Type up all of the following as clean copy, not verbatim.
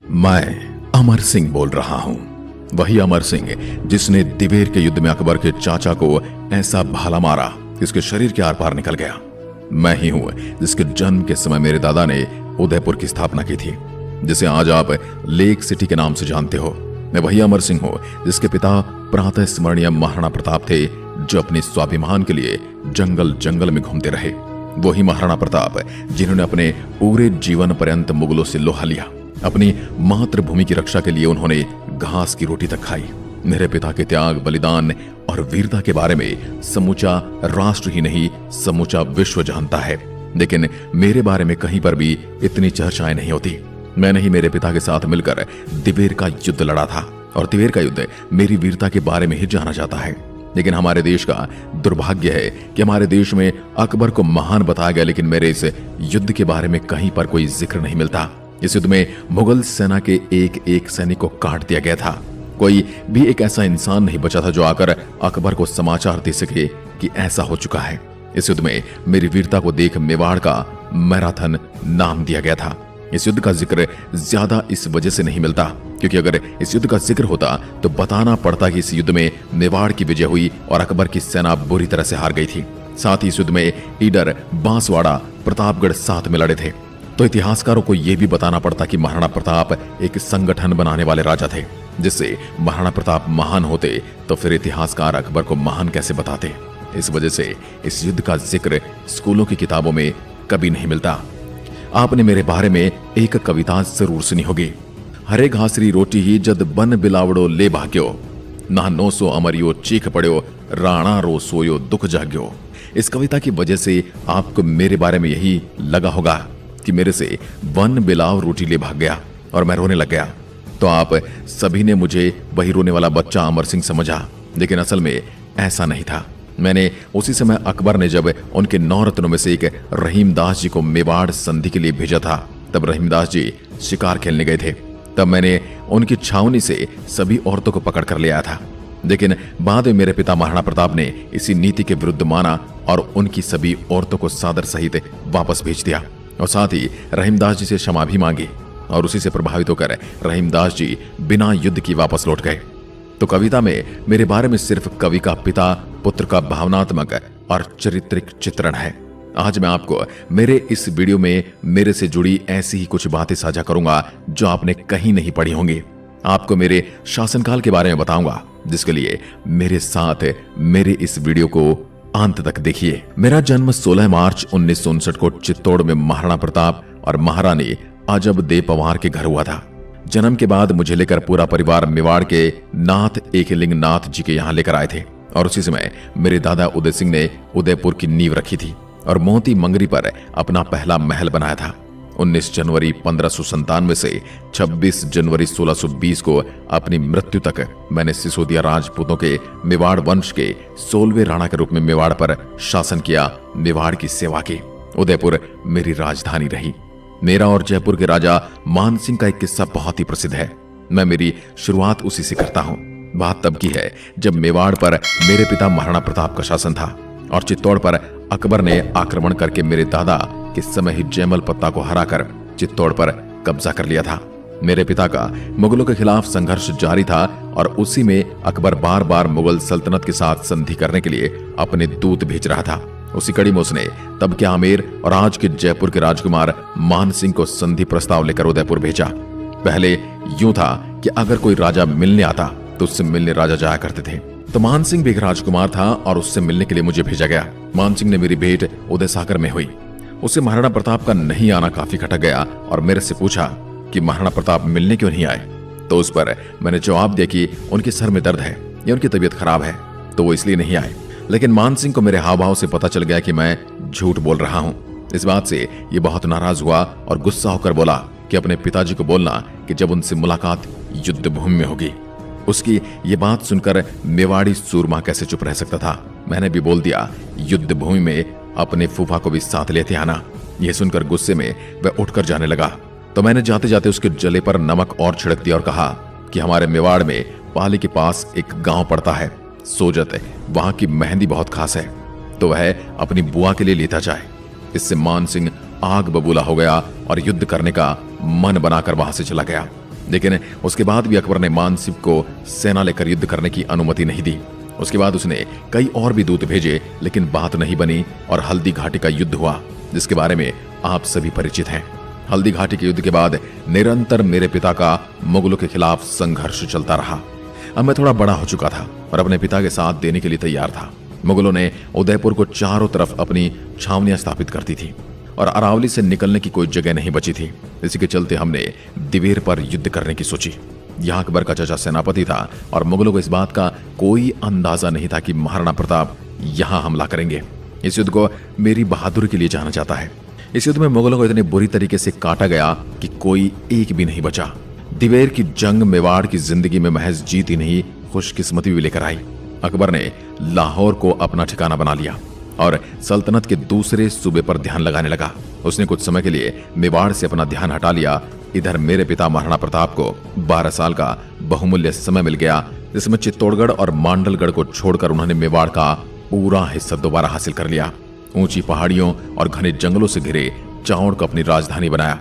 मैं अमर सिंह बोल रहा हूं। वही अमर सिंह जिसने दिवेर के युद्ध में अकबर के चाचा को ऐसा भाला मारा कि उसके शरीर के आर पार निकल गया। मैं ही हूं जिसके जन्म के समय मेरे दादा ने उदयपुर की स्थापना की थी, जिसे आज आप लेक सिटी के नाम से जानते हो। मैं वही अमर सिंह हूं जिसके पिता प्रातः स्मरणीय महाराणा प्रताप थे, जो अपने स्वाभिमान के लिए जंगल जंगल में घूमते रहे। वही महाराणा प्रताप जिन्होंने अपने पूरे जीवन पर्यंत मुगलों से लोहा लिया। अपनी मातृभूमि की रक्षा के लिए उन्होंने घास की रोटी तक खाई। मेरे पिता के त्याग, बलिदान और वीरता के बारे में समूचा राष्ट्र ही नहीं, समूचा विश्व जानता है, लेकिन मेरे बारे में कहीं पर भी इतनी चर्चाएं नहीं होती। मैंने ही मेरे पिता के साथ मिलकर दिवेर का युद्ध लड़ा था और दिवेर का युद्ध मेरी वीरता के बारे में ही जाना जाता है। लेकिन हमारे देश का दुर्भाग्य है कि हमारे देश में अकबर को महान बताया गया, लेकिन मेरे इस युद्ध के बारे में कहीं पर कोई जिक्र नहीं मिलता। इस युद्ध में मुगल सेना के एक एक सैनिक को काट दिया गया था। कोई भी एक ऐसा इंसान नहीं बचा था जो आकर अकबर को समाचार दे सके कि ऐसा हो चुका है। इस युद्ध में मेरी वीरता को देख मेवाड़ का मैराथन नाम दिया गया था। इस युद्ध का जिक्र ज्यादा इस वजह से नहीं मिलता क्योंकि अगर इस युद्ध का जिक्र होता तो बताना पड़ता कि इस युद्ध में मेवाड़ की विजय हुई और अकबर की सेना बुरी तरह से हार गई थी। साथ ही इस युद्ध में ईडर, बांसवाड़ा, प्रतापगढ़ साथ में लड़े थे। तो इतिहासकारों को यह भी बताना पड़ता कि महाराणा प्रताप एक संगठन बनाने वाले राजा थे। जिससे महाराणा प्रताप महान होते तो फिर इतिहासकार अकबर को महान कैसे बताते। इस वजह से इस युद्ध का जिक्र स्कूलों की किताबों में कभी नहीं मिलता। आपने मेरे बारे में एक कविता जरूर सुनी होगी। हरे घासरी रोटी ही जद बन बिलावड़ो ले भाग्यो, ना 900 अमरियो चीख पड़ो, राणा रो सोयो दुख जाग्यो। इस कविता की वजह से आपको मेरे बारे में यही लगा होगा कि मेरे से वन बिलाव रोटी ले भाग गया और मैं रोने लग गया। तो आप सभी ने मुझे वही रोने वाला बच्चा अमर सिंह समझा, लेकिन असल में ऐसा नहीं था। मैंने उसी समय अकबर ने जब उनके 9 रत्नों में से एक रहीमदास जी को मेवाड़ संधि के लिए भेजा था, तब रहीमदास जी शिकार खेलने गए थे। तब मैंने उनकी छावनी से सभी औरतों को पकड़ कर ले आया था। लेकिन बाद में मेरे पिता महाराणा प्रताप ने इसी नीति के विरुद्ध माना और उनकी सभी औरतों को सादर सहित वापस भेज दिया और साथ ही रहीमदास जी से क्षमा भी मांगी। और उसी से प्रभावित होकर रहीमदास जी बिना युद्ध की वापस लौट गए। तो कविता में मेरे बारे में सिर्फ कवि का पिता पुत्र का भावनात्मक और चारित्रिक चित्रण है। आज मैं आपको मेरे इस वीडियो में मेरे से जुड़ी ऐसी ही कुछ बातें साझा करूंगा जो आपने कहीं नहीं पढ़ी होंगी। आपको मेरे शासनकाल के बारे में बताऊंगा, जिसके लिए मेरे साथ मेरे इस वीडियो को अंत तक देखिए। मेरा जन्म 16 मार्च 1959 को चित्तौड़ में महाराणा प्रताप और महारानी अजब देव पवार के घर हुआ था। जन्म के बाद मुझे लेकर पूरा परिवार मेवाड़ के नाथ एकलिंग नाथ जी के यहाँ लेकर आए थे और उसी समय मेरे दादा उदय सिंह ने उदयपुर की नींव रखी थी और मोती मंगरी पर अपना पहला महल बनाया था। 19 जनवरी 1597 से 26 जनवरी 1620 को अपनी मृत्यु तक मैंने सिसोदिया राजपूतों के मेवाड़ वंश के 16वें राणा के रूप में मेवाड़ पर शासन किया, मेवाड़ की सेवा की। उदयपुर मेरी राजधानी रही। मेरा और जयपुर के राजा मान सिंह का एक किस्सा बहुत ही प्रसिद्ध है। मैं मेरी शुरुआत उसी से करता हूँ। बात तब की है जब मेवाड़ पर मेरे पिता महाराणा प्रताप का शासन था और चित्तौड़ पर अकबर ने आक्रमण करके मेरे दादा के समय ही जयमल पत्ता को हराकर चित्तौड़ पर कब्जा कर लिया था। मेरे पिता का मुगलों के खिलाफ संघर्ष जारी था और उसी में अकबर बार बार मुगल सल्तनत के साथ संधि करने के लिए अपने दूत भेज रहा था। उसी कड़ी में उसने तब के आमेर और आज के जयपुर के राजकुमार मान सिंह को संधि प्रस्ताव लेकर उदयपुर भेजा। पहले यूं था कि अगर कोई राजा मिलने आता तो उससे मिलने राजा जाया करते थे। तो मान सिंह भी एक राजकुमार था और उससे मिलने के लिए मुझे भेजा गया। मान सिंह ने मेरी भेंट उदय सागर में हुई। उसे महाराणा प्रताप का नहीं आना काफी खटक गया और मेरे से पूछा कि महाराणा प्रताप मिलने क्यों नहीं आए। तो उस पर मैंने जवाब दिया कि उनके सर में दर्द है या उनकी तबीयत खराब है, तो वो इसलिए नहीं आए। लेकिन मान सिंह को मेरे हाव भाव से पता चल गया कि मैं झूठ बोल रहा हूं। इस बात से ये बहुत नाराज हुआ और गुस्सा होकर बोला कि अपने पिताजी को बोलना कि जब उनसे मुलाकात युद्ध भूमि में होगी। उसकी ये बात सुनकर मेवाड़ी सूरमा कैसे चुप रह सकता था। मैंने भी बोल दिया, युद्ध भूमि में अपने फूफा को भी साथ लेते आना। यह सुनकर गुस्से में वह उठकर जाने लगा। तो मैंने जाते जाते उसके जले पर नमक और छिड़क दिया और कहा कि हमारे मेवाड़ में पाली के पास एक गांव पड़ता है सोजत, वहां की मेहंदी बहुत खास है, तो वह अपनी बुआ के लिए लेता जाए। इससे मान सिंह आग बबूला हो गया और युद्ध करने का मन बनाकर वहां से चला गया। लेकिन उसके बाद भी अकबर ने मानसिब को सेना लेकर युद्ध करने की अनुमति नहीं दी। उसके बाद उसने कई और भी दूत भेजे, लेकिन बात नहीं बनी और हल्दी घाटी का युद्ध हुआ, जिसके बारे में आप सभी परिचित हैं। हल्दी घाटी के युद्ध के बाद निरंतर मेरे पिता का मुगलों के खिलाफ संघर्ष चलता रहा। अब मैं थोड़ा बड़ा हो चुका था और अपने पिता के साथ देने के लिए तैयार था। मुगलों ने उदयपुर को चारों तरफ अपनी छावनियां स्थापित करती थी और अरावली से निकलने की कोई जगह नहीं बची थी। इसी के चलते हमने दिवेर पर युद्ध करने की सोची। यहाँ अकबर का चाचा सेनापति था और मुगलों को इस बात का कोई अंदाजा नहीं था कि महाराणा प्रताप यहाँ हमला करेंगे। इस युद्ध को मेरी बहादुरी के लिए जाना जाता है। इस युद्ध में मुगलों को इतनी बुरी तरीके से काटा गया कि कोई एक भी नहीं बचा। दिवेर की जंग मेवाड़ की जिंदगी में महज जीत ही नहीं, खुशकिस्मती भी लेकर आई। अकबर ने लाहौर को अपना ठिकाना बना लिया और सल्तनत के दूसरे सूबे पर ध्यान लगाने लगा। उसने कुछ समय के लिए मेवाड़ से अपना ध्यान हटा लिया। इधर मेरे पिता महाराणा प्रताप को 12 साल का बहुमूल्य समय मिल गया, जिसमें चित्तौड़गढ़ और मांडलगढ़ को छोड़कर उन्होंने मेवाड़ का पूरा हिस्सा दोबारा हासिल कर लिया। ऊंची पहाड़ियों और घने जंगलों से घिरे चावड़ को अपनी राजधानी बनाया।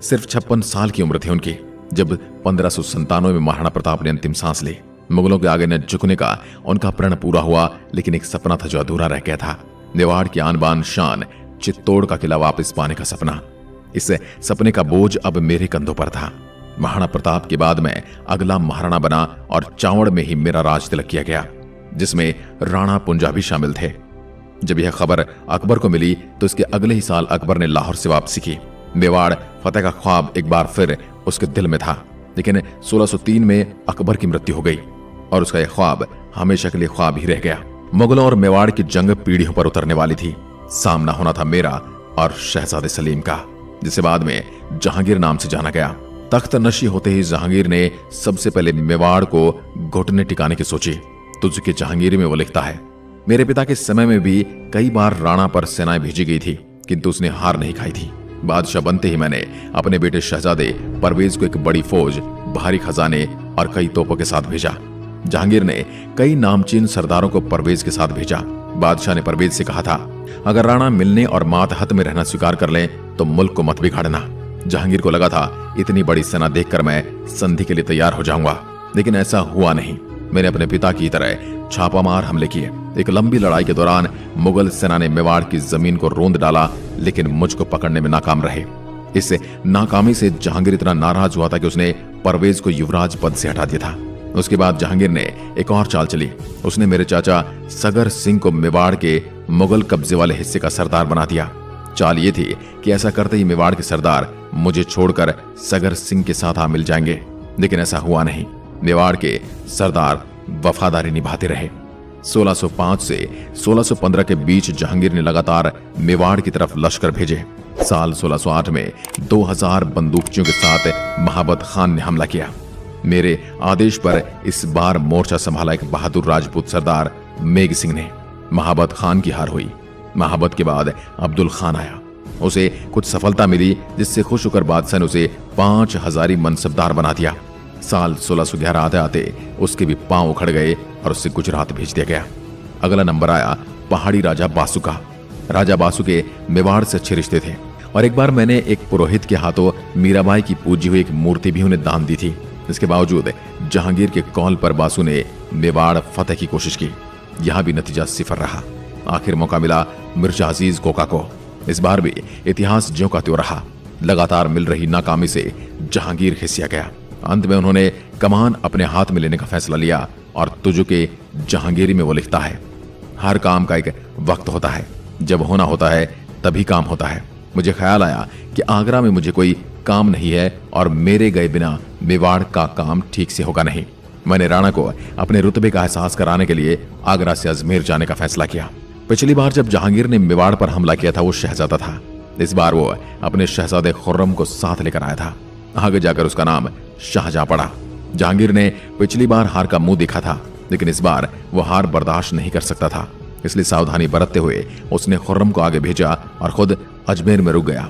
सिर्फ 56 साल की उम्र थी उनकी जब 1597 में महाराणा प्रताप ने अंतिम सांस ली। मुगलों के आगे न झुकने का उनका प्रण पूरा हुआ, लेकिन एक सपना था जो अधूरा रह गया था। मेवाड़ की आन बान शान चित्तौड़ का किला वापस पाने का सपना। इस सपने का बोझ अब मेरे कंधों पर था। महाराणा प्रताप के बाद मैं अगला महाराणा बना और चावड़ में ही मेरा राज तिलक किया गया, जिसमें राणा पुंजा भी शामिल थे। जब यह खबर अकबर को मिली तो इसके अगले ही साल अकबर ने लाहौर से वापसी की। मेवाड़ फतेह का ख्वाब एक बार फिर उसके दिल में था, लेकिन 1603 में अकबर की मृत्यु हो गई और उसका यह ख्वाब हमेशा के लिए ख्वाब ही रह गया। मुगलों और मेवाड़ की जंग पीढ़ियों पर उतरने वाली थी। सामना होना था मेरा और शहजादे सलीम का, जिसे बाद में जहांगीर नाम से जाना गया। तख्त नशी होते ही जहांगीर ने सबसे पहले मेवाड़ को घुटने टिकाने की सोची। तुझके जहांगीर में वो लिखता है, मेरे पिता के समय में भी कई बार राणा पर सेनाएं भेजी गई थी, किंतु उसने हार नहीं खाई थी। बादशाह बनते ही मैंने अपने बेटे शहजादे परवेज को एक बड़ी फौज, भारी खजाने और कई तोपों के साथ भेजा। जहांगीर ने कई नामचीन सरदारों को परवेज के साथ भेजा। बादशाह ने परवेज से कहा था, अगर राणा मिलने और मातहत में रहना स्वीकार कर लें तो मुल्क को मत बिगाड़ना। जहांगीर को लगा था इतनी बड़ी सेना देखकर मैं संधि के लिए तैयार हो जाऊंगा, लेकिन ऐसा हुआ नहीं। मैंने अपने पिता की तरह छापामार हमले किए। एक लंबी लड़ाई के दौरान मुगल सेना ने मेवाड़ की जमीन को रोंद डाला, लेकिन मुझको पकड़ने में नाकाम रहे। इस नाकामी से जहांगीर इतना नाराज हुआ था कि उसने परवेज को युवराज पद से हटा दिया था। उसके बाद जहांगीर ने एक और चाल चली। उसने मेरे चाचा सगर सिंह को मेवाड़ के मुगल कब्जे वाले हिस्से का सरदार बना दिया। चाल ये थी कि ऐसा करते ही मेवाड़ के सरदार मुझे छोड़कर सगर सिंह के साथ आ मिल जाएंगे, लेकिन ऐसा हुआ नहीं। मेवाड़ के सरदार वफादारी निभाते रहे। 1605 से 1615 के बीच जहांगीर ने लगातार मेवाड़ की तरफ लश्कर भेजे। साल 1608 में 2000 बंदूकचियों के साथ महाबत खान ने हमला किया। मेरे आदेश पर इस बार मोर्चा संभाला एक बहादुर राजपूत सरदार मेघ सिंह ने। महाबत खान की हार हुई। महाबत के बाद अब्दुल खान आया। उसे कुछ सफलता मिली, जिससे खुश होकर बादशाह ने उसे 5000 मनसबदार बना दिया। साल 1611 आते आते उसके भी पांव उखड़ गए और उससे गुजरात भेज दिया गया। अगला नंबर आया पहाड़ी राजा बासु का। राजा बासु के मेवाड़ से अच्छे रिश्ते थे और एक बार मैंने एक पुरोहित के हाथों मीराबाई की पूजी हुई एक मूर्ति भी उन्हें दान दी थी। इसके बावजूद जहांगीर के कॉल पर बासु ने मेवाड़ फतेह की कोशिश की। यहां भी नतीजा सिफर रहा। आखिर मौका मिला मिर्जा अजीज कोका को। इस बार भी इतिहास ज्यों का त्यों रहा। लगातार मिल रही नाकामी से जहांगीर खिसिया गया। अंत में उन्होंने कमान अपने हाथ में लेने का फैसला लिया और तुझके जहांगीरी में वो लिखता है, हर काम का एक वक्त होता है, जब होना होता है तभी काम होता है। मुझे ख्याल आया कि आगरा में मुझे कोई काम नहीं है और मेरे गए बिना मेवाड़ का काम ठीक से होगा नहीं। मैंने राणा को अपने रुतबे का एहसास कराने के लिए आगरा से अजमेर जाने का फैसला किया। पिछली बार जब जहांगीर ने मेवाड़ पर हमला किया था वो शहजादा था। इस बार वो अपने शहजादे खुर्रम को साथ लेकर आया था। आगे जाकर उसका नाम शाहजहां पड़ा। जहांगीर ने पिछली बार हार का मुंह देखा था, लेकिन इस बार वो हार बर्दाश्त नहीं कर सकता था। इसलिए सावधानी बरतते हुए उसने खुर्रम को आगे भेजा और खुद अजमेर में रुक गया।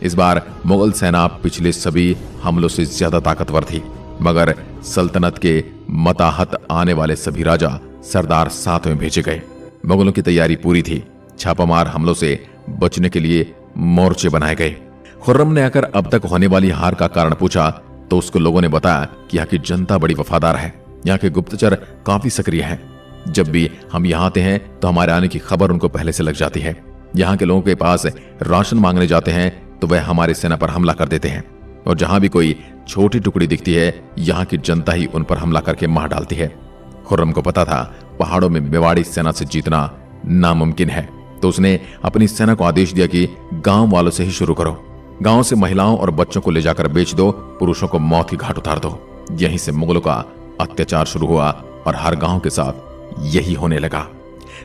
इस बार मुगल सेना पिछले सभी हमलों से ज्यादा ताकतवर थी, मगर सल्तनत के मताहत आने वाले सभी राजा सरदार साथ में भेजे गए। मुगलों की तैयारी पूरी थी। छापामार हमलों से बचने के लिए मोर्चे बनाए गए। खुर्रम ने आकर अब तक होने वाली हार का कारण पूछा तो उसको लोगों ने बताया कि यहाँ की जनता बड़ी वफादार है, यहाँ के गुप्तचर काफी सक्रिय हैं। जब भी हम यहाँ आते हैं तो हमारे आने की खबर उनको पहले से लग जाती है। यहाँ के लोगों के पास राशन मांगने जाते हैं तो वह हमारी सेना पर हमला कर देते हैं, और जहां भी कोई छोटी टुकड़ी दिखती है यहाँ की जनता ही उन पर हमला करके मार डालती है। खुर्रम को पता था पहाड़ों में मेवाड़ी सेना से जीतना नामुमकिन है, तो उसने अपनी सेना को आदेश दिया कि गांव वालों से ही शुरू करो। गांव से महिलाओं और बच्चों को ले जाकर बेच दो, पुरुषों को मौत की घाट उतार दो। यहीं से मुगलों का अत्याचार शुरू हुआ और हर गांव के साथ यही होने लगा।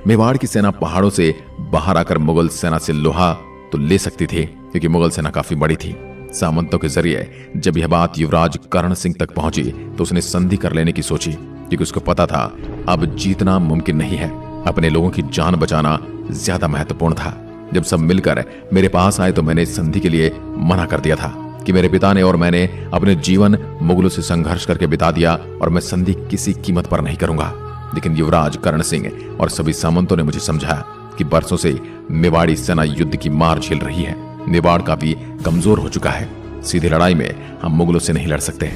मेवाड़ की सेना पहाड़ों से बाहर आकर मुगल सेना से लोहा तो ले सकती थी, क्योंकि मुगल सेना काफी बड़ी थी। सामंतों के जरिए जब यह बात युवराज करण सिंह तक पहुंची तो उसने संधि कर लेने की सोची, क्योंकि उसको पता था अब जीतना मुमकिन नहीं है। अपने लोगों की जान बचाना ज्यादा महत्वपूर्ण था। जब सब मिलकर मेरे पास आए तो मैंने संधि के लिए मना कर दिया था कि मेरे पिता ने और मैंने अपने जीवन मुगलों से संघर्ष करके बिता दिया और मैं संधि किसी कीमत पर नहीं करूंगा। लेकिन युवराज करण सिंह और सभी सामंतों ने मुझे समझाया कि बरसों से मेवाड़ी सेना युद्ध की मार झेल रही है। मेवाड़ काफी कमजोर हो चुका है, सीधी लड़ाई में हम मुगलों से नहीं लड़ सकते।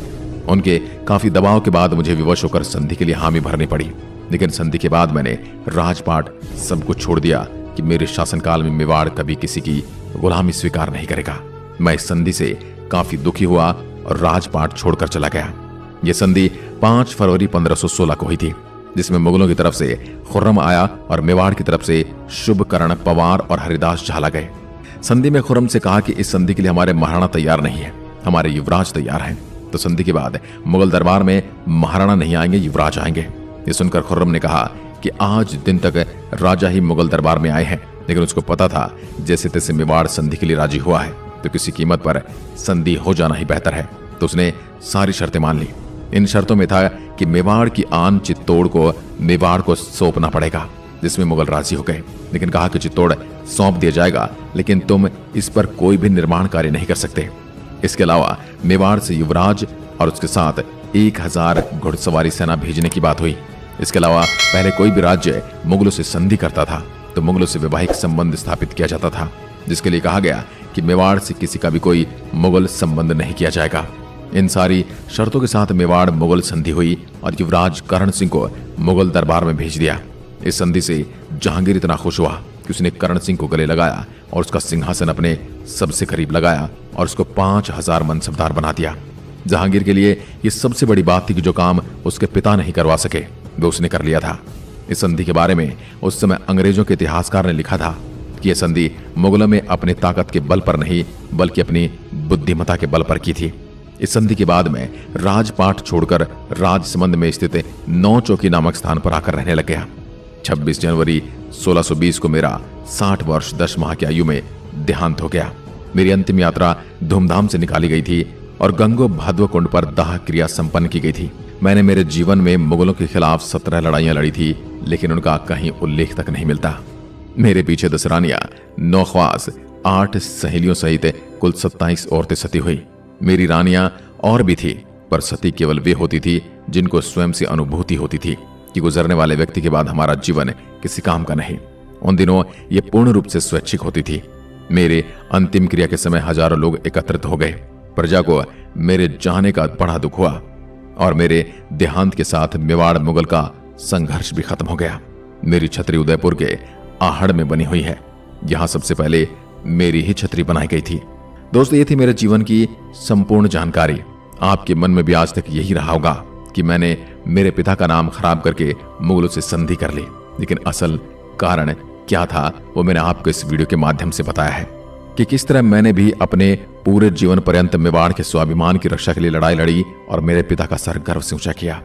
उनके काफी दबाव के बाद मुझे विवश होकर संधि के लिए हामी भरनी पड़ी। लेकिन संधि के बाद मैंने राजपाट सब कुछ छोड़ दिया कि मेरे शासनकाल में मेवाड़ कभी किसी की गुलामी स्वीकार नहीं करेगा। मैं इस संधि से काफी दुखी हुआ और राजपाट छोड़कर चला गया। यह संधि 5 फरवरी 1516 को हुई थी, जिसमें मुगलों की तरफ से खुर्रम आया और मेवाड़ की तरफ से शुभकर्ण, पवार और हरिदास झाला गए। संधि में खुर्रम से कहा कि इस संधि के लिए हमारे महाराणा तैयार नहीं है, हमारे युवराज तैयार हैं। तो संधि के बाद मुगल दरबार में महाराणा नहीं आएंगे, युवराज आएंगे। ये सुनकर खुर्रम ने कहा कि आज दिन तक राजा ही मुगल दरबार में आए हैं, लेकिन उसको पता था जैसे तैसे मेवाड़ संधि के लिए राजी हुआ है तो किसी कीमत पर संधि हो जाना ही बेहतर है। तो उसने सारी शर्तें मान ली। इन शर्तों में था कि मेवाड़ की आन चित्तौड़ को मेवाड़ को सौंपना पड़ेगा, जिसमें मुगल राजी हो गए। लेकिन कहा कि चित्तौड़ सौंप दिया जाएगा, लेकिन तुम इस पर कोई भी निर्माण कार्य नहीं कर सकते। इसके अलावा मेवाड़ से युवराज और उसके साथ 1000 घुड़सवारी सेना भेजने की बात हुई। इसके अलावा पहले कोई भी राज्य मुगलों से संधि करता था तो मुगलों से वैवाहिक संबंध स्थापित किया जाता था, जिसके लिए कहा गया कि मेवाड़ से किसी का भी कोई मुगल संबंध नहीं किया जाएगा। इन सारी शर्तों के साथ मेवाड़ मुगल संधि हुई और युवराज करण सिंह को मुगल दरबार में भेज दिया। इस संधि से जहांगीर इतना खुश हुआ कि उसने करण सिंह को गले लगाया और उसका सिंहासन अपने सबसे करीब लगाया और उसको 5000 मनसबदार बना दिया। जहांगीर के लिए यह सबसे बड़ी बात थी कि जो काम उसके पिता नहीं करवा सके वो उसने कर लिया था। इस संधि के बारे में उस समय अंग्रेजों के इतिहासकार ने लिखा था कि यह संधि मुगलों में अपने ताकत के बल पर नहीं बल्कि अपनी बुद्धिमता के बल पर की थी। इस संधि के बाद में राजपाट छोड़कर राजसमंद में स्थित नौचौकी नामक स्थान पर आकर रहने लग गया। 26 जनवरी 1620 को मेरा 60 वर्ष 10 माह की आयु में देहांत हो गया। मेरी अंतिम यात्रा धूमधाम से निकाली गई थी और गंगो भादव कुंड पर दाह क्रिया संपन्न की गई थी। मैंने मेरे जीवन में मुगलों के खिलाफ 17 लड़ाइयां लड़ी थी, लेकिन उनका कहीं उल्लेख तक नहीं मिलता। मेरे पीछे 10 रानियां, 9 ख्वास, 8 सहेलियों सहित कुल 27 औरतें सती हुई। मेरी रानियां और भी थी, पर सती केवल वे होती थी जिनको स्वयं से अनुभूति होती थी कि गुजरने वाले व्यक्ति के बाद हमारा जीवन किसी काम का नहीं। उन दिनों ये पूर्ण रूप से स्वैच्छिक होती थी। मेरे अंतिम क्रिया के समय हजारों लोग एकत्रित हो गए। प्रजा को मेरे जाने का बड़ा दुख हुआ और मेरे देहांत के साथ मेवाड़ मुगल का संघर्ष भी खत्म हो गया। मेरी छतरी उदयपुर के आहड़ में बनी हुई है। यहां सबसे पहले मेरी ही छतरी बनाई गई थी। दोस्तों, ये थी मेरे जीवन की संपूर्ण जानकारी। आपके मन में भी आज तक यही रहा होगा कि मैंने मेरे पिता का नाम खराब करके मुगलों से संधि कर ली, लेकिन असल कारण क्या था वो मैंने आपको इस वीडियो के माध्यम से बताया है कि किस तरह मैंने भी अपने पूरे जीवन पर्यंत मेवाड़ के स्वाभिमान की रक्षा के लिए लड़ाई लड़ी और मेरे पिता का सर गर्व से ऊंचा किया।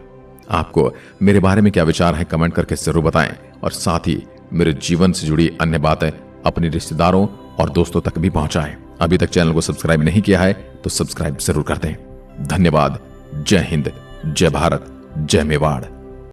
आपको मेरे बारे में क्या विचार है कमेंट करके जरूर बताएं और साथ ही मेरे जीवन से जुड़ी अन्य बातें अपने रिश्तेदारों और दोस्तों तक भी पहुंचाएं। अभी तक चैनल को सब्सक्राइब नहीं किया है तो सब्सक्राइब जरूर कर दें। धन्यवाद। जय हिंद, जय भारत, जय मेवाड़।